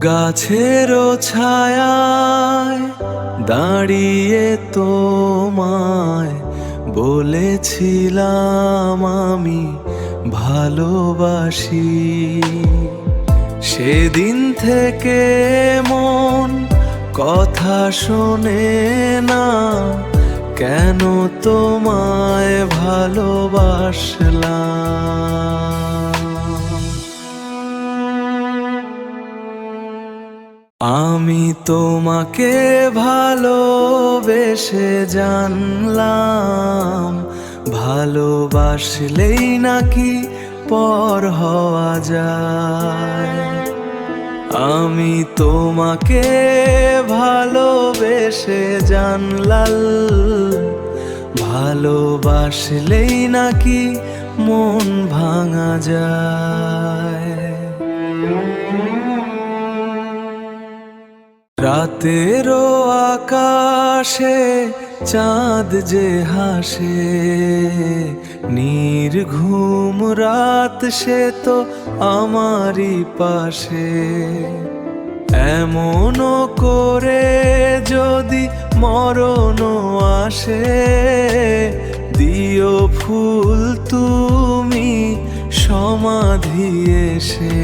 গাছেরও ছায়ায় দাঁড়িয়ে তোমায় বলেছিলাম আমি ভালোবাসি। সেদিন থেকে মন কথা শোনে না, কেন তোমায় ভালোবাসলাম। আমি তোমাকে ভালোবেসে জানলাম, ভালোবাসলেই নাকি পর হওয়া যায়। আমি তোমাকে ভালোবেসে জানলাম, ভালোবাসলেই নাকি মন ভাঙা যায়। রাতেরও আকাশে চাঁদ যে হাসে, নির্ঘুম রাত সে তো আমারই পাশে। এমনও করে যদি মরণও আসে, দিও ফুল তুমি সমাধি এসে।